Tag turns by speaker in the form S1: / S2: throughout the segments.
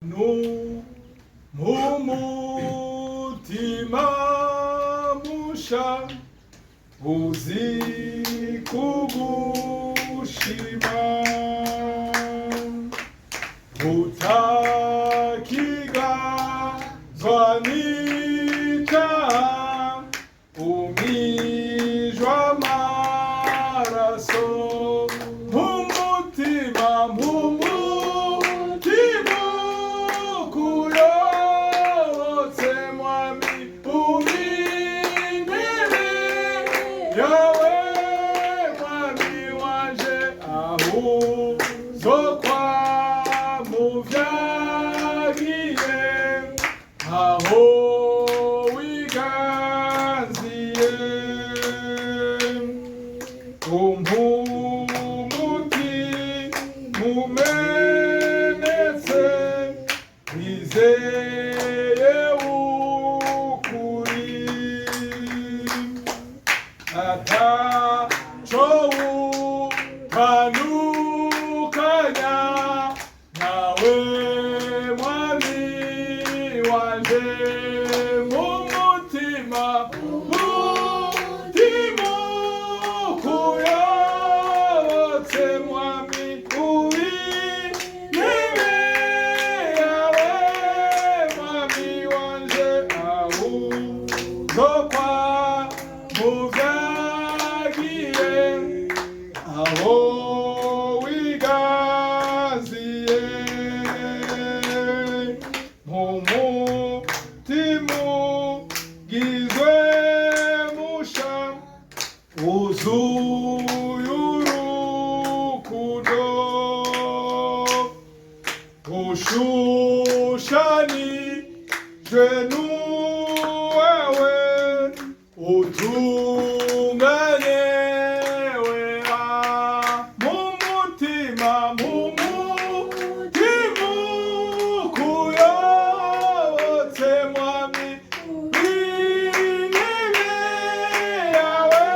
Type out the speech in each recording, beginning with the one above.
S1: No mumutima musha uzi kugushima utakigazwa n'icyaha umwijwa amaraso mumutima kuyobotse mwami umintebe yawe mwami wanje aho uzokwa muvyagiye aho wiganziye umpumuti mumenetse wizeye ukuri ataco utandukanya nawe mwami wanje mumutima kuyobotse mwami uw'intebe yawe mwami wanje aho uzokwa muvyagiye aho wiganziye mumutima ugizwe musha wuzuye urukundo ushushanijwe n'uwawe utunganye wera mumutima kuyobotse mwami w'intebe yawe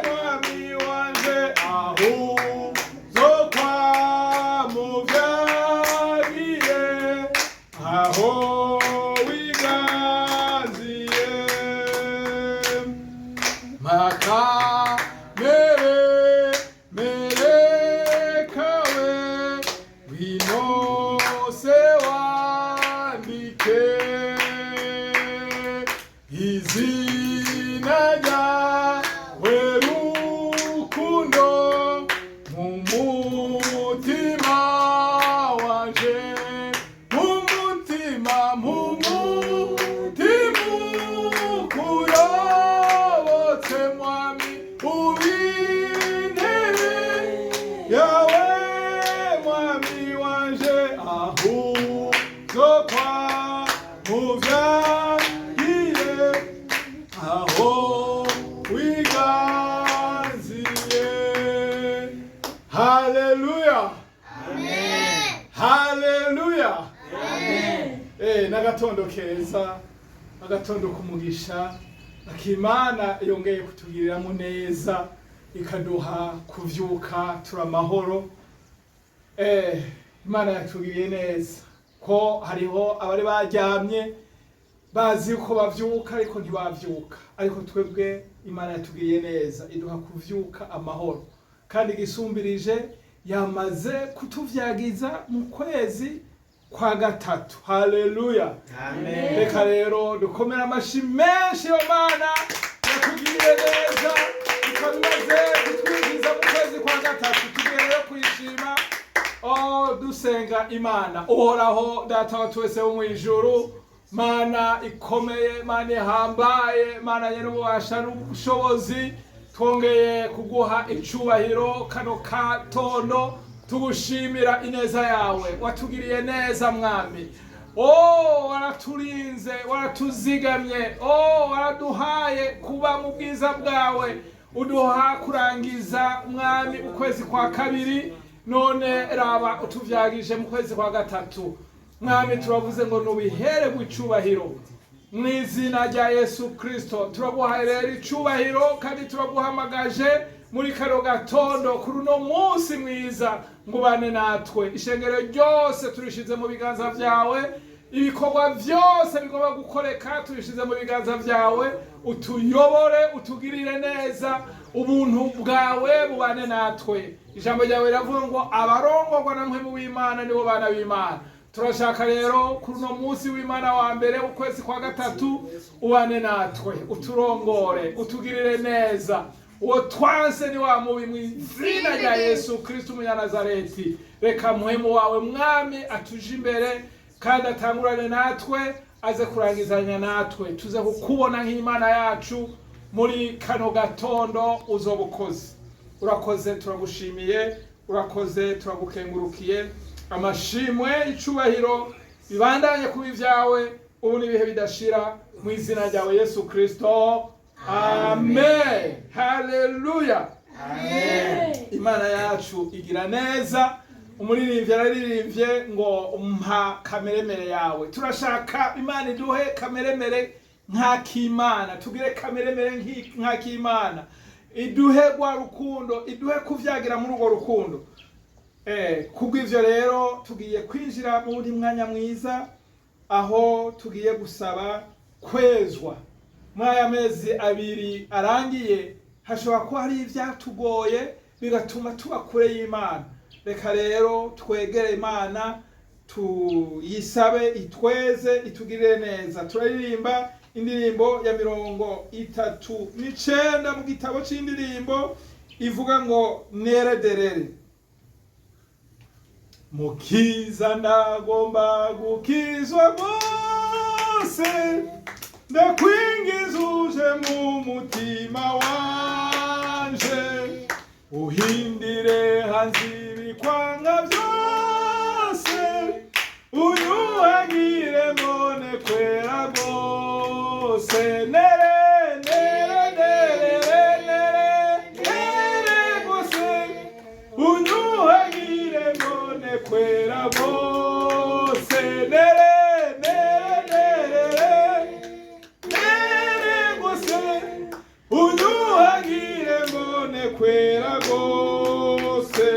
S1: mwami wanje aho uzokwa muvyagiye aho wiganziye kawe winose wandike izina ryawe rukundo mumutima wanje mumutima kuyobotse mwami uw'intebe yawe mwami wanje aho uzokwa muvyagiye aho wiganziye. Haleluya, haleluya. N'agatondo keza, agatondo kumugisha akimana yongeye kutugiriramo neza ikaduha kuvyuka tura amahoro. Imana yatugiriye neza ko hariho abari baryamye bazi ko bavyuka ariko ntibavyuka, ariko twebwe Imana yatugiriye neza iduha kuvyuka amahoro, kandi gisumbirije yamaze kutuvyagiza mu kwezi kwa gatatu. Haleluya, amen. Reka rero dukomera amashi menshi yo Mana yatugiriye neza ikabimaze kutwigiza mu kwezi kwa gatatu. Tugiye rero kuyishima dusenga Imana uhoraho data wa twese wo mw'ijuru, Mana ikomeye, Mana ihambaye, Mana nyir'ububasha n'ubushobozi, twongeye kuguha icubahiro kano katondo tugushimira ineza yawe. Watugiriye neza mwami, waraturinze, waratuzigamye, waraduhaye kuba mu bwiza bwawe, uduha kurangiza mwami ukwezi kwa kabiri, none raba utuvyagije mu kwezi kwa gatatu. Mwami turavuze ngo nubihere bw'icubahiro mw'izina rya Yesu Kristo. Turaguhaye rero icubahiro kandi turaguhamagaje muri kano gatondo kuri uno munsi mwiza ngubane natwe. Ishengero ryose turishize mu biganza vyawe, ibikorwa vyose bigomba gukoreka turishize mu biganza vyawe. Utuyobore, utugirire neza, ubuntu bwawe bubane natwe. Ijambo ryawe riravuga ngo abarongorwa na mpwemu w'Imana nibo bana b'Imana. Turashaka rero kuri uno munsi w'Imana wa mbere ukwezi kwa gatatu ubane natwe, uturongore, utugirire neza. Uwo twanse ni wa mubi mw'izina rya Yesu Kristo umunyanazareti. Reka mpwemu wawe mwami atuje imbere kandi atangurane natwe, aze kurangizanya natwe, tuze kukubona nk'Imana yacu muri kano gatondo uzobukoze. Urakoze, turagushimiye, urakoze, turagukengurukiye. Amashimwe, icubahiro bibandanye kuba ivyawe ubu n'ibihe bidashira mu izina ryawe Yesu Kristo. Amen. Haleluya. Amen. Imana yacu igira neza. Umuririmbyi yararirimbye ngo umpa kameremere yawe. Turashaka Imana iduhe kameremere nk'akimana, tugire kameremere nk'akimana, iduhe rwa rukundo, iduhe kuvyagira muri urwo rukundo. Kubw'ivyo rero tugiye kwinjira muri mwanya mwiza aho tugiye gusaba kwezwa. Mwaya mezi abiri arangiye hashobora kuba hari ivyatugoye bigatuma tuba kure y'Imana. Reka rero twegere Imana tuyisabe itweze, itugirire neza. Turaririmba indirimbo ya 39 mu gitabo c'indirimbo ivuga ngo nerederere. Mukiza ndagomba gukizwa bose, ndakwingiza uje mu mutima wanje, uhindire hanze ibikwanga byose, unyuhagire mbone kwera rwose. Nere nere nere nere nere rwose, unyuhagire mbone kwera rwose. Nere nere nere nere rwose, unyuhagire mbone kwera rwose.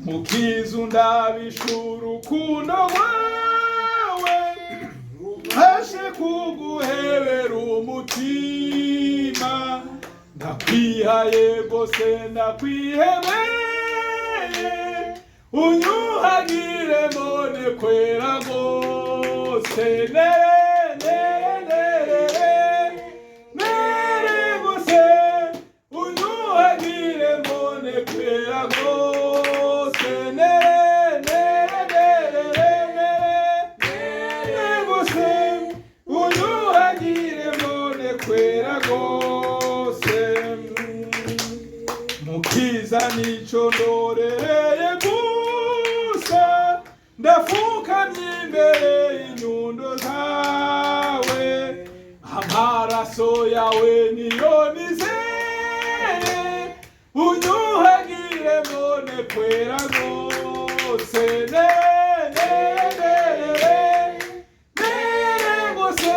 S1: Mukiza undabisha urukundo rwawe, hashe kuguhebera umutima. Ndakwihaye rwose ndakwihebeye, unyuhagire mbone kwera rwose. Nere nere nere nere rwose, unyuhagire mbone kwera rwose. Nere nere nere nere rwose, unyuhagire mbone kwera rwose. Mukiza nico ndorereye gusa, ndafukamye imbere y'inyundo zawe. Amaraso yawe niyo nizeye, unyuhagire mbone kwera rwose. Nere nere nere rwose,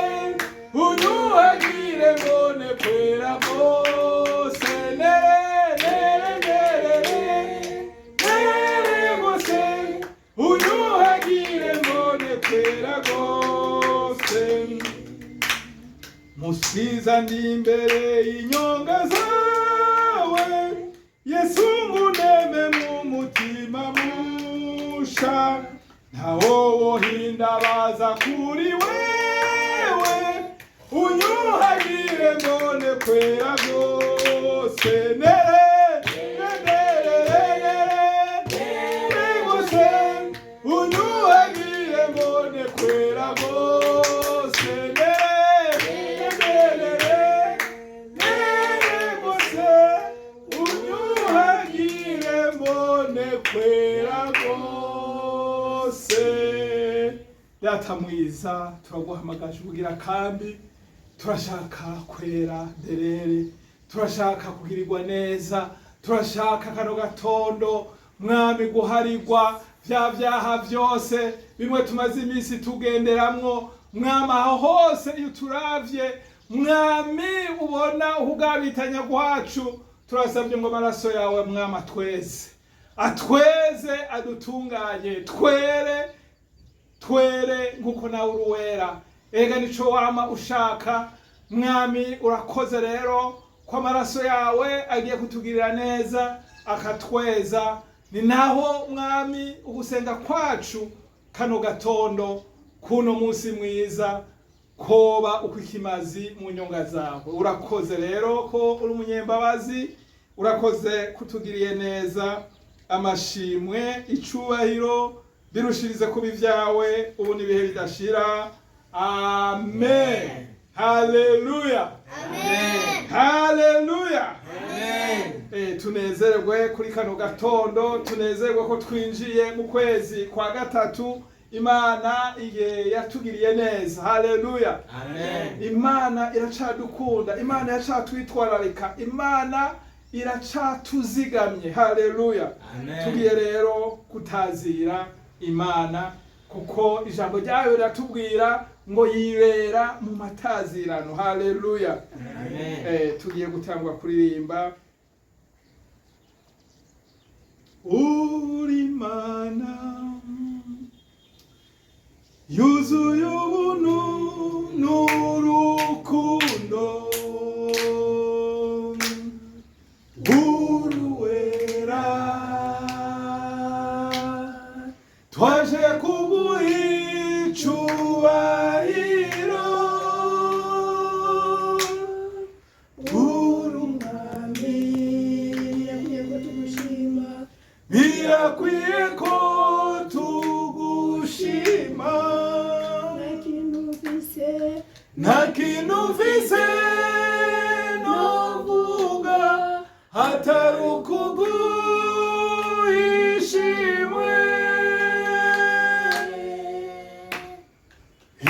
S1: unyuhagire mbone kwera rwose. Nere nere nere rwose, unyuhagire mbone kwera rwose. Musiza ndi imbere y'inyonga zawe, Yesu nguneme mu mutima musha. Ntawo wohindabaza kuri wewe, unyuhagire mbone kwera rwose. Nere nere nere rwose, unyuhagire mbone kwera rwose. Nere nere nere rwose, unyuhagire mbone kwera rwose. Data mwiza, turaguhamagaje ubugira kandi turashaka kwera derere, turashaka kugirirwa neza, turashaka kano gatondo mwami guharirwa vya vyaha vyose bimwe tumaze iminsi tugenderamwo. Mwami aho hose iyo turavye mwami ubona ubwabitanya bwacu, turasabye ngo amaraso yawe mwami atweze adutunganye, twere nkuko nawe uri uwera. Ega nico wama ushaka mwami. Urakoze rero ko amaraso yawe agiye kutugirira neza akatweza. Ni naho mwami ugusenga kwacu kano gatondo kuno munsi mwiza koba ukwikimazi mu nyonga zawe. Urakoze rero ko uri umunyembabazi, urakoze kutugiriye neza. Amashimwe icubahiro birushirize kuba ivyawe ubu n'ibihe bidashira. Amen. Haleluya.
S2: Amen.
S1: Haleluya.
S2: Amen.
S1: Tunezerwe kuri kano gatondo, tunezerwe ko twinjiye mu kwezi kwa gatatu. Imana yatugiriye neza. Haleluya.
S2: Amen.
S1: Imana iracadukunda, Imana iracatwitwararika, Imana iracatuzigamye. Haleluya.
S2: Amen.
S1: Tugiye rero kutazira Imana kuko ijambo ryayo riratubwira ngo yibera mu matazirano. Haleluya.
S2: Amen.
S1: Tugiye gutangwa kuririmba uri Imana yuzuye ubuntu n'urukundo, uruwera twaje kuguha icubahiro, uri umwami birakwiye ko tugushima. Nta kintu mfise novuga hatari ukuguha ishimwe,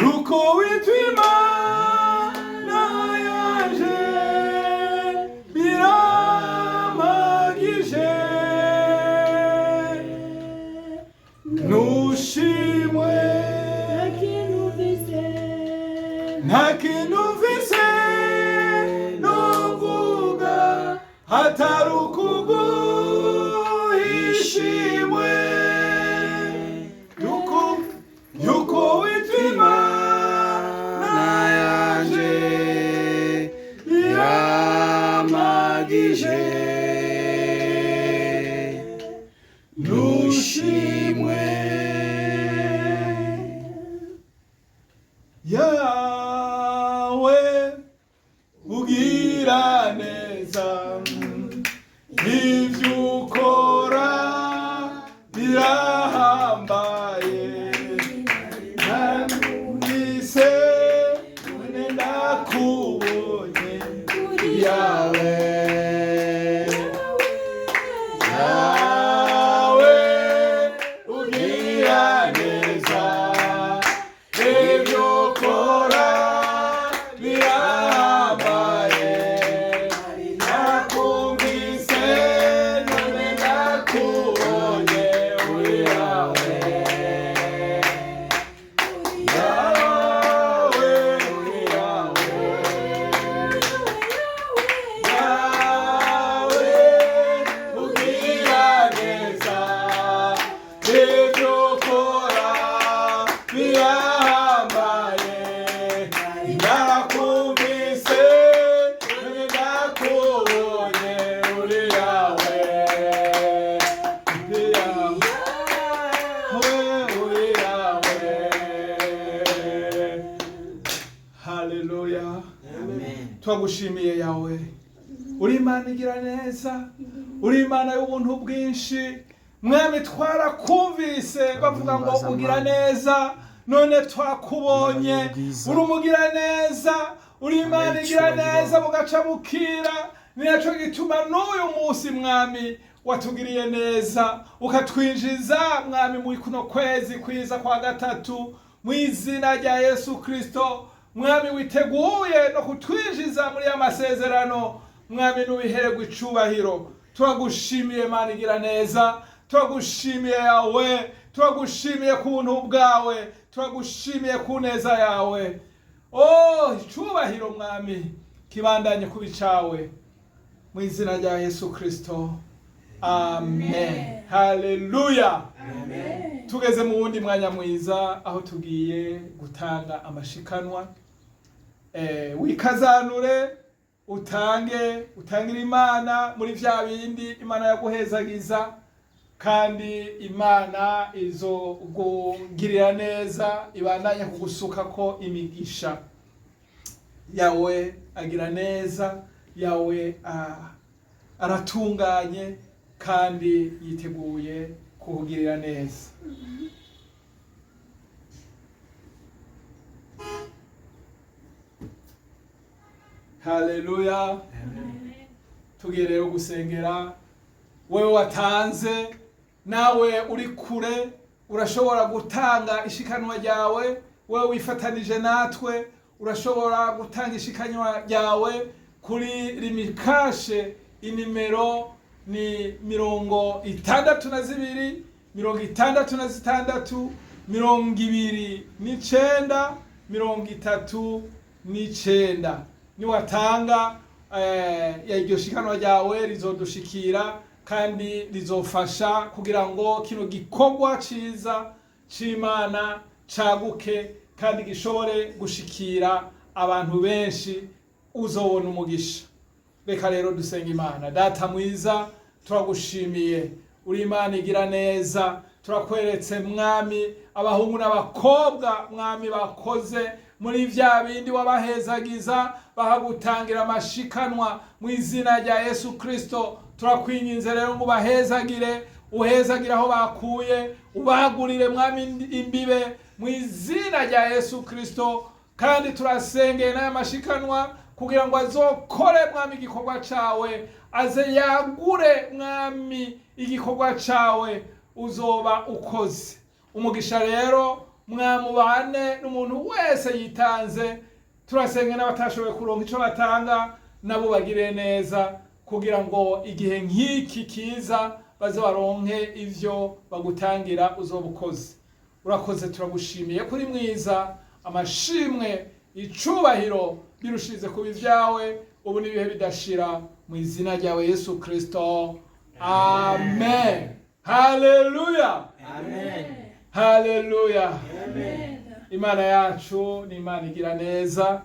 S1: yuko witwa Imana yanje biramagije, nushimwe. Nta kintu mfise novuga hatari ukuguha ishimwe, yuko witwa Imana yanje biramagije, nushimwe. Yawe ugira neza, ivyo ukora birahambaye, nandise none ndakubonye yawe. Yawe ugira neza, ivyo ukora birahambaye, nakumvise none ndakubonye uri yawe. Yawe uri yawe. Yawe ugira neza, ivyo ukora birahambaye, nakumvise none ndakubonye uri yawe. Uri yawe, uri yawe. Haleluya.
S2: Amen.
S1: Twagushimiye yawe, uri Imana igira neza, uri Imana y'ubuntu bwinshi. Mwami twarakumvise bavuga ngo ugira neza, none twakubonye uri umugira neza, uri Imana igira neza mugaca bukira. Ni naco gituma n'uyu munsi mwami watugiriye neza, ukatwinjiza mwami muri kuno kwezi kwiza kwa gatatu, mu izina rya Yesu Kristo. Mwami witeguye no kutwinjiza muri amasezerano, mwami nubihererwe icubahiro. Turagushimiye Mana igira neza, turagushimiye yawe, turagushimiye ku buntu bwawe, turagushimiye ku neza yawe. icubahiro mwami kibandanye kuba icawe mu izina rya Yesu Kristo, amen. Haleluya. Tugeze mu wundi mwanya mwiza aho tugiye gutanga amashikanwa. Wikazanure utangire Imana muri vya bindi Imana yaguhezagiza, kandi Imana izogugirira neza, ibandanye kugusuka ko imigisha yawe. Agira neza, yawe aratunganye kandi yiteguye kukugirira neza. Haleluya. Tugiye rero gusengera wewe watanze, nawe uri kure urashobora gutanga ishikanwa ryawe. Wewe wifatanije natwe urashobora gutanga ishikanwa ryawe kuri limikashe. Inimero ni 62 66 29 39. Niwatanga iryo shikanwa ryawe rizodushikira kandi rizofasha kugira ngo kino gikorwa ciza c'Imana caguke kandi gishobore gushikira abantu benshi, uzobona umugisha. Reka rero dusenga Imana. Data mwiza, turagushimiye, uri Imana igira neza. Turakweretse mwami abahungu n'abakobwa mwami bakoze muri vya bindi wabahezagiza bahagutangira amashikanwa mu izina rya Yesu Kristo. Turakwinginze rero ngo bahezagire, uhezagire aho bakuye, ubagurire mwami imbibe mu izina rya Yesu Kristo. Kandi turasengeye n'aya mashikanwa kugira ngo azokore mwami igikorwa cawe, aze yagure mwami igikorwa cawe, uzoba ukoze. Umugisha rero mwamubane n'umuntu wese yitanze. Turasengeye n'abatashoboye kuronka ico batanga, nabo bagire neza kugira ngo igihe nk'iki kiza baze baronke ivyo bagutangira, uzoba ukoze. Urakoze, turagushimiye kuri mwiza. Amashimwe, icubahiro birushirize kuba ivyawe ubu n'ibihe bidashira mu izina ryawe Yesu Kristo, amen. Haleluya.
S2: Amen.
S1: Haleluya.
S2: Amen.
S1: Imana yacu ni Imana igira neza.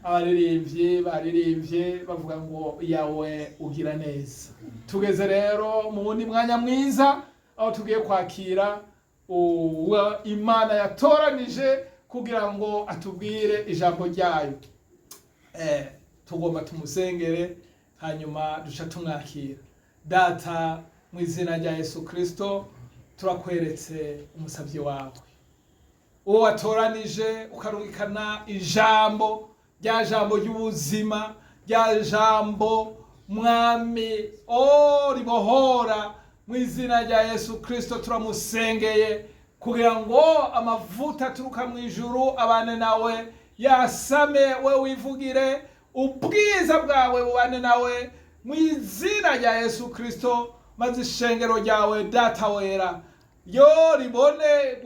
S1: Abaririmbyi baririmbye bavuga ngo yawe ugira neza. Tugeze rero mu wundi mwanya mwiza aho tugiye kwakira uwo Imana yatoranije kugira ngo atubwire ijambo ryayo. Tugomba tumusengere hanyuma duca tumwakira. Data mu izina rya Yesu Kristo, turakweretse umusavyi wawe, uwo watoranije ukarungikana ijambo, rya jambo ry'ubuzima, rya jambo mwami ribohora. Mu izina rya Yesu Kristo turamusengeye kugira ngo amavuta aturuka mu ijuru abane nawe, yasame we wivugire, ubwiza bwawe bubane nawe mu izina rya Yesu Kristo. Maze ishengero ryawe Data wera yo ribone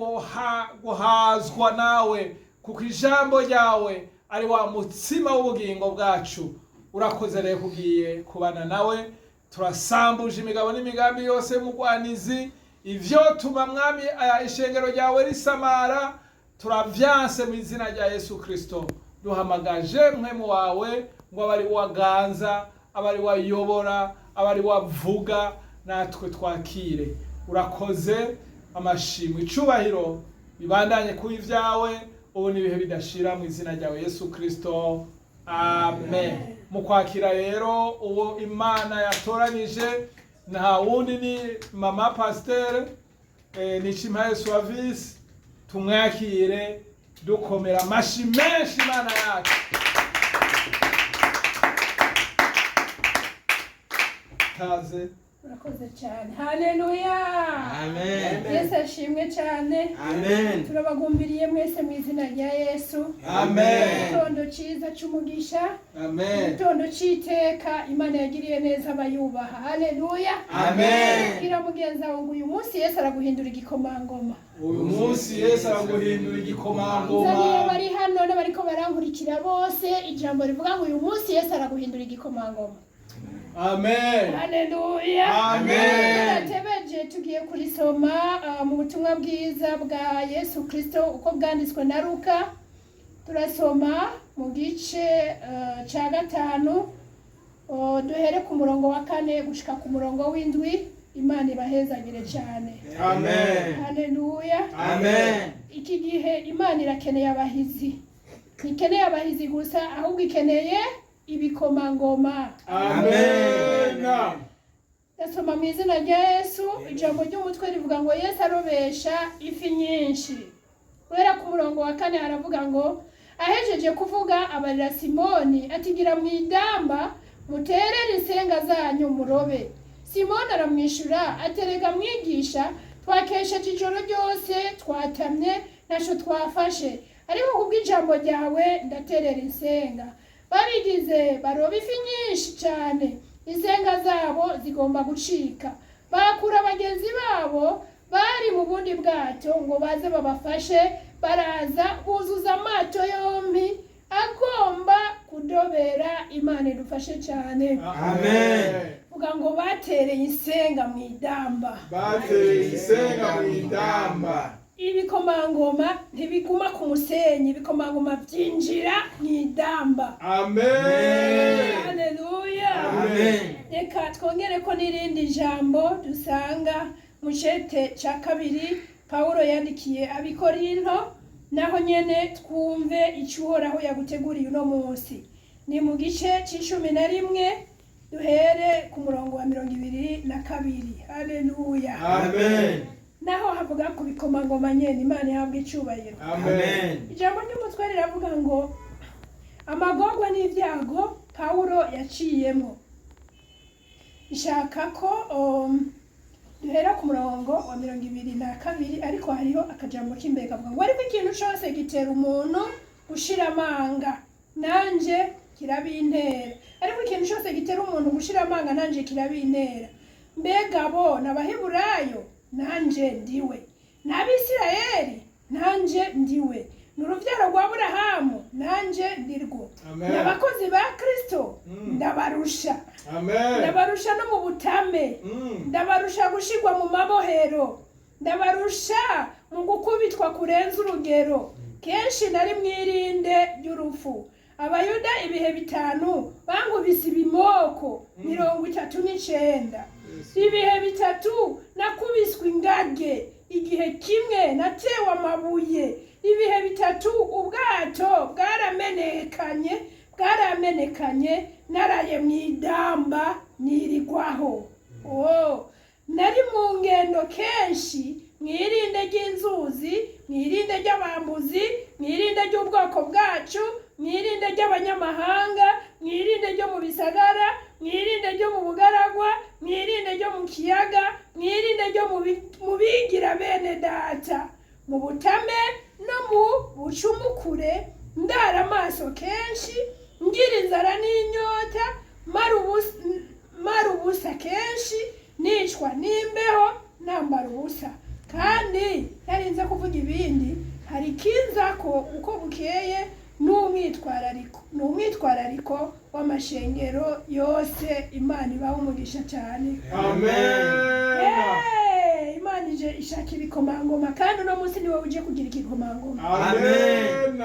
S1: guhazwa nawe, kuko ijambo ryawe ari wa mutsima w'ubugingo bwacu. Urakoze rero kugiye kubana nawe. Turasambuje imigabo n'imigambi yose y'umugwanizi, ivyo tuma mwami ishengero ryawe risamara, turavyanse mu izina rya Yesu Kristo. Duhamagaje mwemu wawe ngo abari waganza, abari wayobora, abari wavuga, natwe twakire. Urakoze, amashimwe, icubahiro bibandanye kuba ivyawe ubu n'ibihe bidashira mu izina ryawe Yesu Kristo, amen. Mu kwakira rero uwo Imana yatoranije nta wundi ni mama pasteur Nichimpaye Suavisi. Tumwakire dukomera amashi menshi Imana yacu. Kaze.
S3: Urakoze cyane. Haleluya.
S2: Amen.
S3: Yesu ashimwe cyane.
S2: Amen.
S3: Turabagumbiriye mwese mu izina rya Yesu.
S1: Amen.
S3: Igitondo cyiza cy'umugisha.
S1: Amen.
S3: Igitondo cy'iteka Imana yagiriye neza abayubaha. Haleluya.
S1: Amen.
S3: Bwira mugenzi wawe ngo uyu munsi Yesu araguhindura igikomangoma.
S1: Uyu munsi Yesu araguhindura igikomangoma.
S3: Nzaniye bari hano n'abariko barankurikira bose ijambo rivuga ngo uyu munsi Yesu araguhindura igikomangoma.
S1: Amen.
S3: Haleluya.
S1: Amen.
S3: Turatebeje tugiye kurisoma mu butumwa bwiza bwa Yesu Kristo uko bwanditswe na Luka. Turasoma mu gice cya 5 duhere ku murongo wa 4 gushika ku murongo w'indwi. Imana ibahezagire cyane.
S1: Amen.
S3: Haleluya.
S1: Amen.
S3: Iki gihe Imana irakeneye abahizi. Ntikeneye abahizi gusa ahubwo ikeneye ibikomangoma.
S1: Amen.
S3: Ndasoma mu izina rya Yesu. Ijambo ry'umutwe rivuga ngo Yesu arobesha ifi nyinshi. Guhera ku murongo wa 4 haravuga ngo ahejeje kuvuga abarira Simoni atigira mu idamba muterere insenga zanyu murobe. Simoni aramwishura aterega mwigisha twakesheje ijoro ryose twatamye nasho twafashe ariko kubw'ijambo ryawe ndaterera insenga. Babigize baroba ifi nyinshi cyane insenga zabo zigomba gucika. Bakura bagenzi babo bari mu bundi bwato ngo baze babafashe baraza buzuza amato yombi agomba kudobera. Imana idufashe cyane.
S1: Amen.
S3: Vuga ngo batereye insenga mu idamba.
S1: Batereye insenga mu idamba.
S3: Ibikomangoma ntibiguma ku musenyi, ibikomangoma byinjira mu idamba.
S1: Amen.
S3: Haleluya.
S1: Amen.
S3: Reka twongere ko n'irindi jambo dusanga mu cete cya 2 Pawulo yandikiye Abikorinto, naho nyene twumve icyo Uhoraho yaguteguriye uno munsi. Ni mu gice c'11 duhere ku murongo wa 22. Haleluya.
S1: Amen.
S3: Naho havuga ku bikomangoma nyene Imana yahabwa icyubahiro.
S1: Amen.
S3: Ijambo ry'umutwe riravuga ngo amagorwa n'ibyago Pawulo yaciyemo. Ishaka ko duhera ku murongo wa 22 ariko hariho akajambo k'imbega avuga ngo ariko ikintu cyose gitera umuntu gushira amanga nanje kirabintera. Ariko ikintu cyose gitera umuntu gushira amanga nanje kirabintera. Mbega bo n'Abaheburayo nanje ndiwe, n'Abisirayeli nanje ndiwe, n'uruvyaro rwa Aburahamu nanje ndirwo, n'abakozi ba Kristo ndabarusha.
S1: Amen.
S3: Ndabarusha no mu butame, ndabarusha gushigwa mu mabohero, ndabarusha mu gukubitwa kurenza urugero, kenshi nari mwirinde ry'urupfu. Abayuda ibihe 5 bangubise ibimoko 39. Ibihe 3 nakubiswe ingage, igihe kimwe natewe amabuye, ibihe 3 ubwato bwaramenekanye naraye mu idamba nirigwaho. Nari mu ngendo kenshi, mwirinde ry'inzuzi, mwirinde ry'abambuzi, mwirinde ry'ubwoko bwacu, mwirinde ry'abanyamahanga, mwirinde ryo mu bisagara, mwirinde ryo mu bugaragwa, mwirinde ryo mu kiyaga, mwirinde ryo mu bigira bene data, mu butame no mu bucumukure, ndara amaso kenshi, ngira inzara n'inyota, mara ubusa kenshi, nicwa n'imbeho, nambara ubusa. Kandi narinze kuvuga ibindi, hari kinza ko uko bukeye n'umwitwarariko w'amashengero yose. Imana ibaho umugisha cyane.
S1: Amen.
S3: Imana ije ishaka ibikomangoma kandi uno munsi niwe uje kugira igikomangoma.
S1: Amen.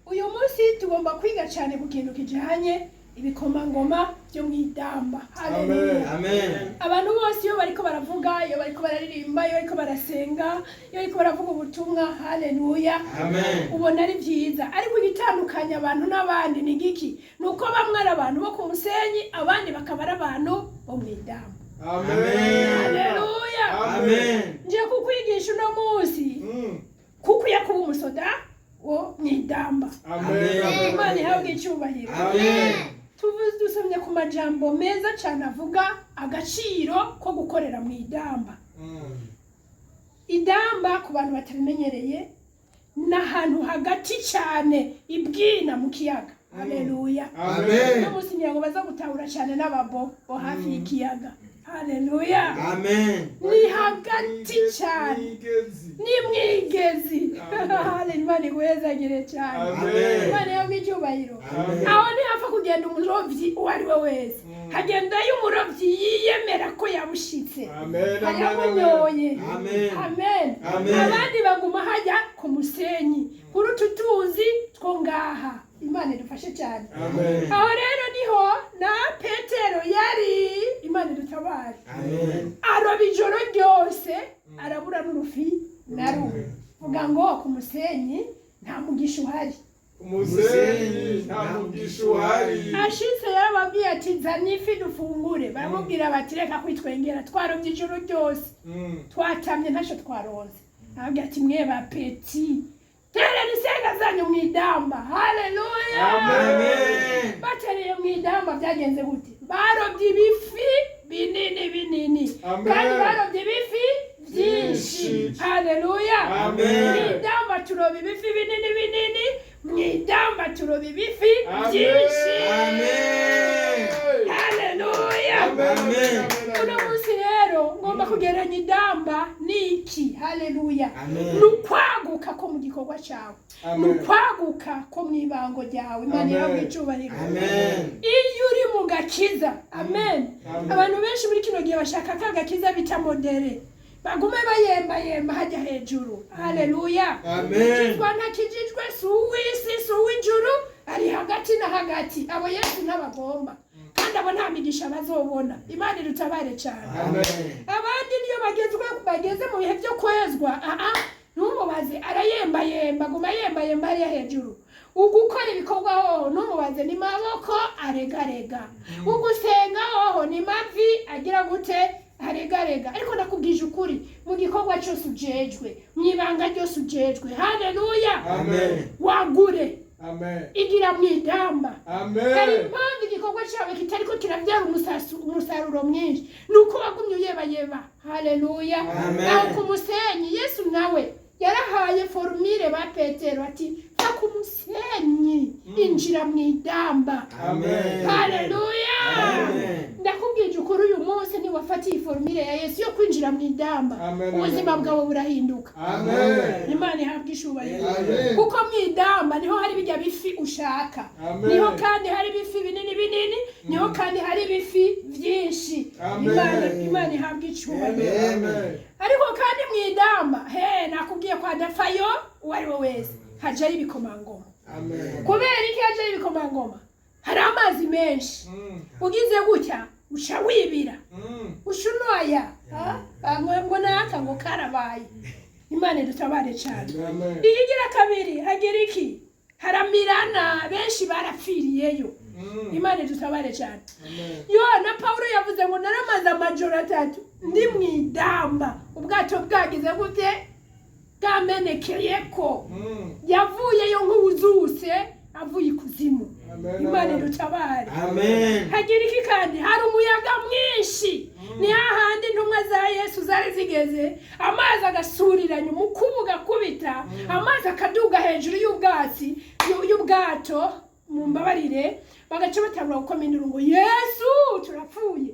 S3: Uyu munsi tugomba kwiga cyane ku kintu kijanye ibikomangoma byo mu idamba. Haleluya.
S2: Amen.
S3: Abantu bose iyo bariko baravuga, iyo bariko bararirimba, iyo bariko barasenga, iyo bariko baravuga ubutumwa, haleluya,
S2: Amen.
S3: ubona ari byiza. Ariko igitandukanya abantu n'abandi ni giki? Nuko bamwe ari abantu bo ku musenyi, abandi bakaba ari abantu bo mu idamba.
S1: Amen.
S3: Haleluya.
S2: Amen.
S3: Nje kukwigisha uno munsi kukuya kuba umusoda wo mu idamba.
S1: Amen.
S3: Imana ihabwe icyubahiro.
S2: Amen.
S3: dusomye ku majambo meza cyane avuga agaciro ko gukorera mu idamba. Idamba ku bantu batabimenyereye ni ahantu hagati cyane ibwina mu kiyaga. Haleluya.
S2: Amen.
S3: No musi ngira ngo baza gutahura cyane n'ababo bo hafi y'ikiyaga. Haleluya.
S2: Amen.
S3: Ni hagati cyane. Ni mwigezi. Haleluya, ni gwezagire cyane.
S2: Amen.
S3: Imana yamwicyubahiro.
S2: Amen.
S3: Aho ni hafa kugenda umurovyi uwo ari we wese. Hagendayo umurovyi yiyemera ko yabushitse.
S1: Amen.
S3: Ayamunyoye.
S2: Amen.
S3: Amen.
S2: Amen.
S3: Abandi baguma hajya ku musenyi kuri ututuzi two ngaha. Imana idufashe cyane.
S2: Amen.
S3: Aho rero niho na Petero yari. Imana idutabare.
S2: Amen.
S3: Aroba ijoro ryose arabura n'urufi na rumwe. Vuga ngo ku musenyi nta mugisha uhari.
S1: Umusenyi nta mugisha uhari.
S3: Ashitse yarababwiye ati zana ifi dufungure. Baramubwira bati reka kwitwengera, twarobye ijoro ryose. Twatamye ntacyo twaronse. Arababwira ati mwe ba peti, terera isenga zanyu mu idamba. Haleluya.
S2: Amen.
S3: Batereye mu idamba byagenze gute? Barobye ibifi binini.
S1: Amen.
S3: Kandi barobye ibifi byinshi. Haleluya.
S2: Amen.
S3: Mu idamba turoba ibifi binini. Mu idamba turoba ibifi
S1: Amen.
S3: byinshi.
S2: Amen.
S3: Haleluya.
S2: Amen.
S3: Uno munsi rero ngomba kugeranya idamba n'iki. Haleluya.
S2: Amen.
S3: Nukwaguka ko mu gikorwa cyawe.
S1: Amen.
S3: Nukwaguka ko mu ibango ryawe. Imana
S1: Amen.
S3: yawe icyubahiro.
S2: Amen.
S3: Iyo uri mu gakiza. Amen.
S1: Amen.
S3: Abantu benshi muri kino gihe bashaka ka gakiza bita modere. Bagume bayemba hajya hejuru. Haleluya.
S2: Amen.
S3: Kitwa ntakijijwe si uw'isi si uw'ijuru, ari hagati na hagati. Abo Yesu ntabagomba. Kandi abo nta migisha bazobona. Imana idutabare cyane.
S2: Amen.
S3: Abandi niyo bageze mu bihe byo kwezwa, ntumubaze arayemba guma yemba hariya hejuru. Ugukora ibikorwa hoho ntumubaze ni maboko arega. Ugusenga hoho ni mavi agira gute arega. Ariko nakubwije ukuri, mu gikorwa cyose ujejwe, mu ibanga ryose ujejwe. Haleluya.
S1: Amen.
S3: Wagure.
S1: Amen.
S3: Igira mu idamba.
S1: Amen.
S3: Hari impamvu igikorwa cyawe kitariko kirabyara umusaruro mwinshi. Nuko wagumye uyeba. Haleluya.
S2: Amen.
S3: Aho ku musenyi Yesu nawe yarahaye formule ba Petero ati fa ku musenyi injira mu idamba.
S2: Amen.
S3: Haleluya.
S2: Amen.
S3: Ndakubwije ukuri uyu munsi ni wafatiye formule ya Yesu yo kwinjira mu idamba.
S1: Amen.
S3: Ubuzima bwawe burahinduka.
S1: Amen.
S3: Imana ihabwa ishubahiro.
S1: Amen.
S3: Kuko mu idamba niho hari bijya bifi ushaka.
S1: Amen.
S3: Niho kandi hari bifi binini, niho kandi hari bifi byinshi.
S1: Amen.
S3: Imana ihabwa ishubahiro.
S1: Amen.
S3: Ariko kandi mu idamba nakubwiye ko hadafayo uwo ari we wese, hajayo ibikomangoma.
S1: Amen.
S3: Kubera iki hajayo ibikomangoma? Hari amazi menshi. Ugize gutya uca wibira, ushunoya, ngo naka ngo karabaye. Imana idutabare cyane.
S1: Amen.
S3: Ikigira kabiri hagira iki? Haramirana, benshi barapfiriyeyo. Imana idutabare cyane. Na Paulo yavuze ngo naramaze amajoro 3 ndi mu idamba, ubwato bwagize gute bwamenekeyeko. Yavuyeyo nk'uzuse avuye ikuzimu. Imana idutabare.
S2: Amen.
S3: Hagira iki kandi? Hari umuyaga mwinshi. Ni hahandi intumwa za Yesu zari zigeze, amazi agasuriranya umukubu ugakubita, amazi akaduga hejuru y'ubwato mu mbabarire, bagaca batangura gukoma induru ngo Yesu turapfuye.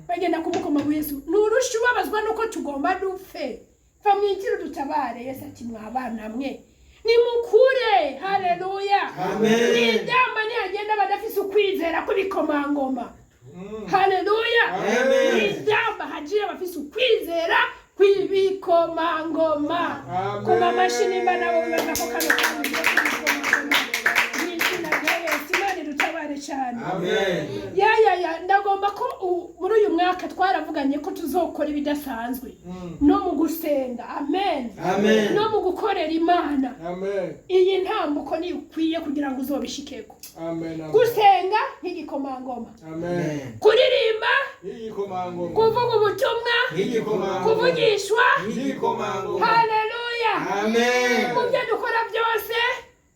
S3: Bagenda kumukoma ngo Yesu nurusha ubabazwa nuko tugomba dupfe, fa mwigire dutabare. Yesu ati mwabana mwe nimukure. Haleluya.
S2: Amen.
S3: Nidamba ntihagenda badafise ukwizera kw'ibikomangoma. Haleluya.
S2: Amen.
S3: Nidamba hagira bafise ukwizera kw'ibikomangoma.
S1: Amen.
S3: Kuma mashini mbana bo bako kano cyane.
S2: Amen.
S3: Ndagomba ko muri uyu mwaka twaravuganye ko tuzokora ibidasanzwe no mu gusenga. Amen.
S2: Amen.
S3: No mu gukorera Imana.
S1: Amen.
S3: Iyi ntambuko ni ukwiye kugira ngo uzobishikeko.
S1: Amen.
S3: Gusenga nk'igikomangoma.
S1: Amen.
S3: Kuririmba,
S1: Igikomangoma.
S3: kuvuga ubutumwa,
S2: Igikomangoma.
S3: kuvugishwa.
S2: Igikomangoma.
S3: Haleluya.
S2: Amen.
S3: Mu byo dukora byose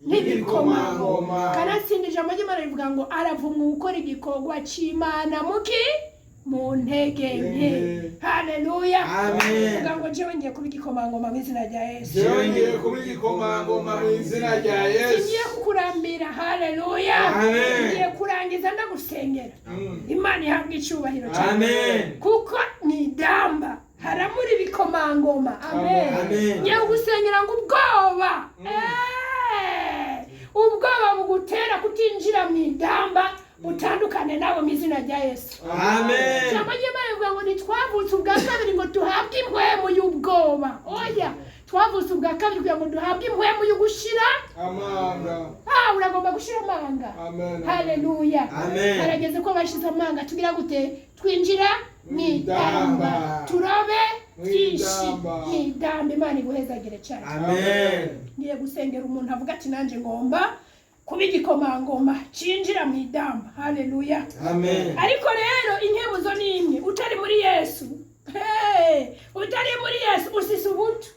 S3: nk'ibikomangoma. kanatsinda ijambo ry'Imana rivuga ngo aravumwa gukora igikorwa c'Imana mu ntege nke. Haleluya.
S2: Amen.
S3: Vuga ngo jewe ngiye kuba igikomangoma mu izina rya Yesu.
S1: Jewe ngiye kuba igikomangoma mu izina rya Yesu.
S3: Ngiye kukurambira. Haleluya.
S2: Amen.
S3: Ngiye kurangiza ndagusengera. Imana ihabwe icyubahiro cyane.
S2: Amen.
S3: Kuko mwidamba haramuri ibikomangoma. Amen.
S2: Amen.
S3: Ngiye gusengera ngo ubwoba ubwoba bugutera kutinjira mwidamba utandukane nabo mu izina rya Yesu.
S2: Amen.
S3: Ijambo ry'Imana rivuga ngo ntitwavutse ubwa kabiri ngo duhabwe impwemu y'ubwoba. Oya, twavutse ubwa kabiri kugira ngo duhabwe impwemu y'ugushira
S1: amanga.
S3: uragomba gushira amanga.
S1: Amen.
S3: Haleluya.
S2: Amen.
S3: Harageze ko bashize amanga tugira gute? Twinjira mwidamba turobe byinshi mwidamba. Imana iguhezagire cyane.
S2: Amen.
S3: Ngiye gusengera umuntu avuga ati nanje ngomba kuba igikomangoma cinjira mwidamba. Haleluya.
S2: Amen.
S3: Ariko rero inkebuzo ni imwe, utari muri Yesu. Utari muri Yesu usisa ubuto.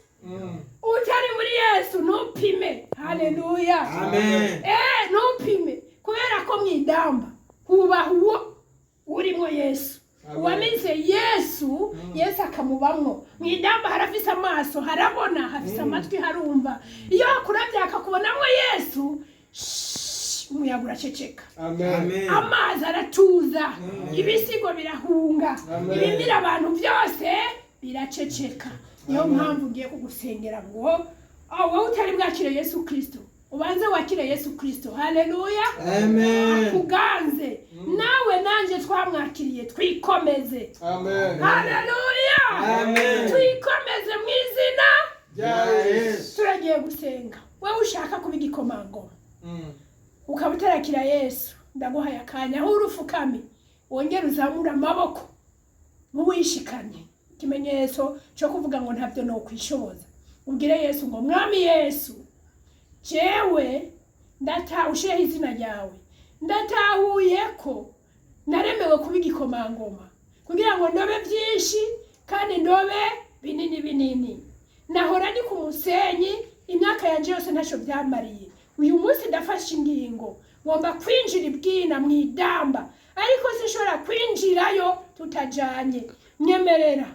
S3: Utari muri Yesu ntupime. Haleluya.
S2: Amen.
S3: Ntupime kubera ko mwidamba huba huwo urimo Yesu. Uwamenze Yesu, Yesu akamubamwo. Mwidamba harafise amaso, harabona, hafise amatwi, harumva. Iyo akuravye akakubonamwo Yesu, umuyaga uraceceka.
S1: Amen.
S3: Amazi aratuza, ibisigo birahunga, ibimira abantu byose biraceceka. Niyo mpamvu ugiye kugusengera ngo wowe utari bwakire Yesu Kristo ubanze wakire Yesu Kristo. Haleluya.
S2: Amen.
S3: Akuganze nawe nanje twamwakiriye twikomeze.
S1: Amen.
S3: Haleluya.
S2: Amen.
S3: Twikomeze mu izina
S1: rya Yesu.
S3: Turagiye gusenga. Wewe ushaka kuba igikomangoma ukaba utarakira Yesu, ndaguhaye akanya aho urufukame wongere uzamure amaboko muwishikamye. Ikimenyetso cyo kuvuga ngo ntabyo no kwishoboza. Ubwire Yesu ngo mwami Yesu, jewe ushireho izina ryawe, ndatahuye ko naremewe kuba igikomangoma kugira ngo ndobe byinshi kandi ndobe binini binini. Nahora ni ku musenyi imyaka yanje yose ntacyo byamariye. Uyu munsi ndafashe ingingo ngomba kwinjira ibwina mwidamba, ariko sinshobora kwinjirayo tutajanye. Nyemerera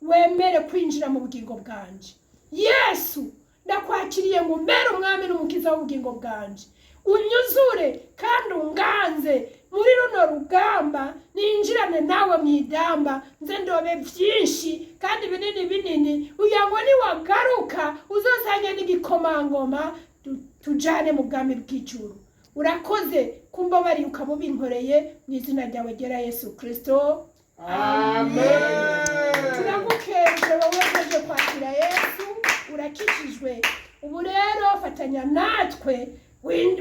S3: wemere kwinjira mu bugingo bwanje. Yesu, ndakwakiriye ngo mbere umwami n'umukiza w'ubugingo bwanje. Unyuzure kandi unganze muri runo rugamba, ninjirane nawe mwidamba, nze ndobe byinshi kandi binini binini, ugira ngo niwagaruka uzosanye n'igikomangoma tujane mu bwami bw'ijuru. Urakoze kumbabari ukabubinkoreye mu izina ryawe ryera Yesu Kristo.
S1: Amen.
S3: Turagukeje wowe uje kwakira Yesu, urakijijwe. Ubu rero fatanya natwe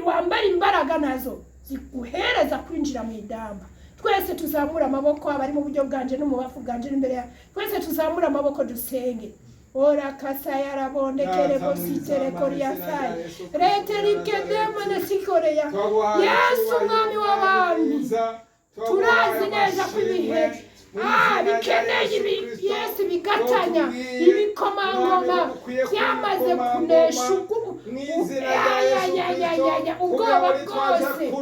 S3: wambara imbaraga nazo ziguhereza kwinjira mu idamba. Twese tuzamura amaboko, abari mu buryo bwanje no mu bafu bwanje imbere ya twese tuzamura amaboko dusenge. Ora kasaya rabondekere bositere koriasai reterike demone sikoreya. Yesu mwami w'abami, turazi neza ko ibihe bikeneye Yesu bigatanya ibikomangoma byamaze kunesha ubwoba bwose.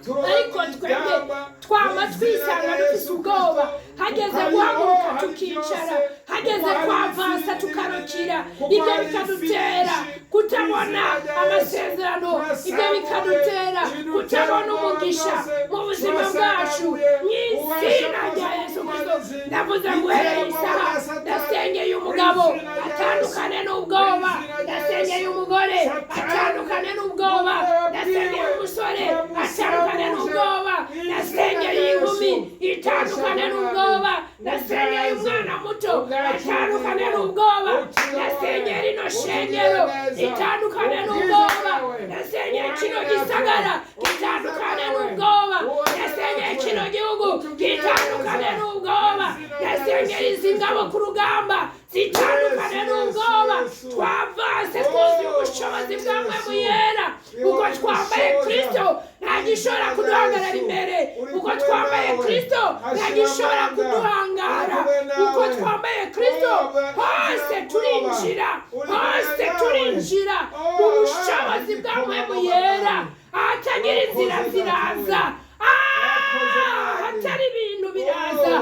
S3: Ariko twebwe twama twisanga dufise ubwoba, hageze guhaguruka tukicara, hageze kwavansa tukarukira. Ibyo bikadutera kutabona amasezerano, ibyo bikadutera kutabona umugisha mu buzima bwacu. Mw'izina rya Yesu Kristo ndavuze ngo uhereye isaha ndasengeye umugabo atandukane n'ubwoba, ndasengeye umugore atandukane n'ubwoba, ndasengeye umusore atandukane n'ubwoba, ndasengeye inkumi itandukane n'ubwoba, ndasengeye umwana muto atandukane n'ubwoba, ndasengeye rino shengero itandukane n'ubwoba, ndasengeye kino gisagara gitandukane n'ubwoba, ndasengeye kino gihugu gitandukane n'ubwoba, ndasengeye izi ngabo ku rugamba zitandukane n'ubwoba. Twavase twuzuye ubushobozi bwamwe muyera, kuko twambaye Kristo nta gishobora kuduhagarara imbere, kuko twambaye Kristo nta gishobora kuduhangara, kuko twambaye Kristo hose turinjira, hose turinjira mu bushobozi ubushobozi bwa mpemu yera ahatagira inzira ziraza ahatari ibintu biraza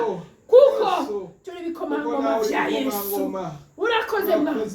S3: kuko turi ibikomangoma vya Yesu. Urakoze Mana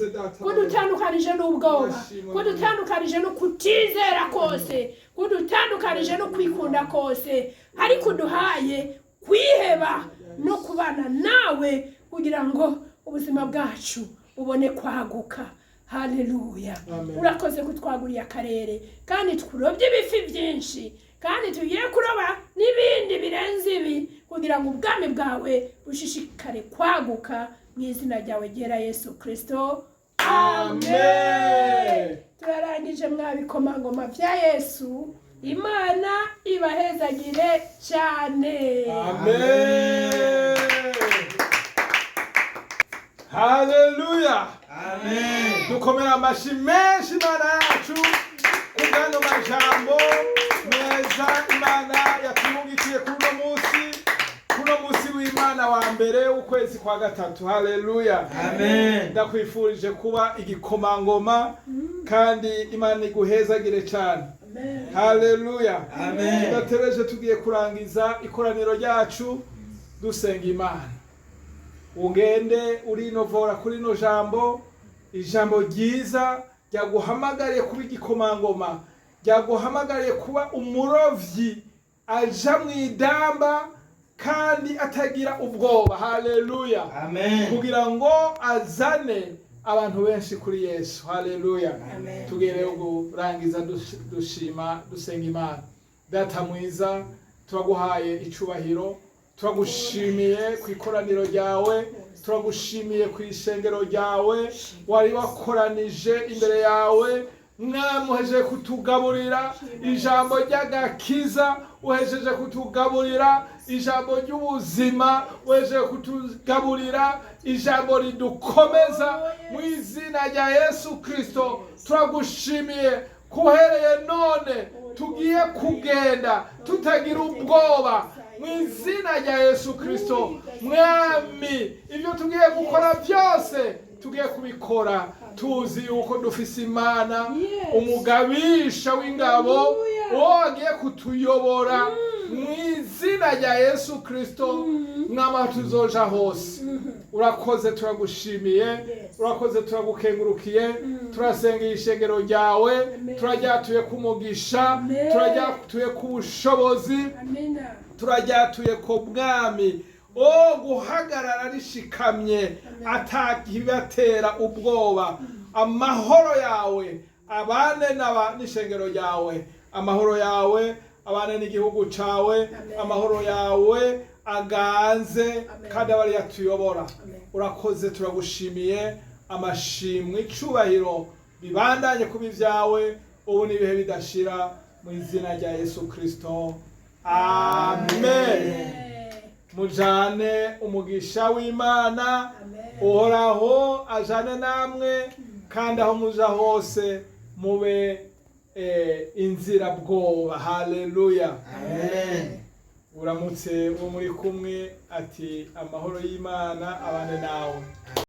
S3: kudutandukanije n'ubwoba, kudutandukanije no kutizera kose, kudutandukanije no kwikunda kose, ariko uduhaye kwiheba no kubana nawe kugira ngo ubuzima bwacu bubone kwaguka. Haleluya. Urakoze kutwaguriye akarere kandi turobye ibifi byinshi kandi tugiye kuroba n'ibindi birenze ibi kugira ngo ubwami bwawe bushishikare kwaguka mu izina ryawe ryera Yesu Kristo. Amen. Turarangije mwabikomangoma vya Yesu. Imana ibahezagire cyane.
S1: Amen. Haleluya.
S2: Amen.
S1: Dukomera amashi menshi Imana yacu kubwano majambo meza Imana yatumugitiye kuno munsi w'Imana wa mbere ukwezi kwa gatatu. Haleluya.
S2: Amen.
S1: Ndakwifurije kuba igikomangoma kandi Imana iguhezagire cyane. Haleluya.
S2: Amen.
S1: Ndatebeje tugiye kurangiza ikoraniro ryacu dusenga Imana. Ungende urinovora kuri no jambo, ijambo ryiza ryaguhamagariye kuba igikomangoma, ryaguhamagariye kuba umurovyi aja mw'idamba kandi atagira ubwoba. Haleluya.
S2: Amen.
S1: Kugira ngo azane abantu benshi kuri Yesu. Haleluya. Tugere kurangiza dushima dusenga Imana. Data mwiza, turaguhaye icubahiro, turagushimiye ku ikoraniro ryawe, turagushimiye ku ishengero ryawe wari wakoranije imbere yawe. Mwami uhejeje kutugaburira ijambo ry'agakiza, uhejeje kutugaburira ijambo ry'ubuzima, uhejeje kutugaburira ijambo ridukomeza mu izina rya Yesu Kristo. Turagushimiye kuhereye none tugiye kugenda tutagira ubwoba mu izina rya Yesu Kristo. Mwami ibyo tugiye gukora byose tugiye kubikora tuzi yuko dufise Imana umugabisha w'ingabo agiye kutuyobora mu izina rya Yesu Kristo. Mwama tuzoja hose. Urakoze, turagushimiye, urakoze, turagukengurukiye. Turasenga ishengero ryawe, turajyatuye ku mugisha, turajyatuye ku bushobozi, turajyatuye ku bwami guhagarara rishikamye atakibatera ubwoba. Amahoro yawe abane n'ishengero ryawe, amahoro yawe abane n'igihugu cawe, amahoro yawe aganze kandi abari yatuyobora. Urakoze, turagushimiye. Amashimwe icubahiro bibandanye kuba ivyawe ubu n'ibihe bidashira mu izina rya Yesu Kristo. Amen. Mujane umugisha w'Imana uhoraho ajane namwe kandi aho muja hose mube inzira bwoba. Haleluya.
S2: Amen.
S1: Uramutse uwo muri kumwe ati amahoro y'Imana abane nawe.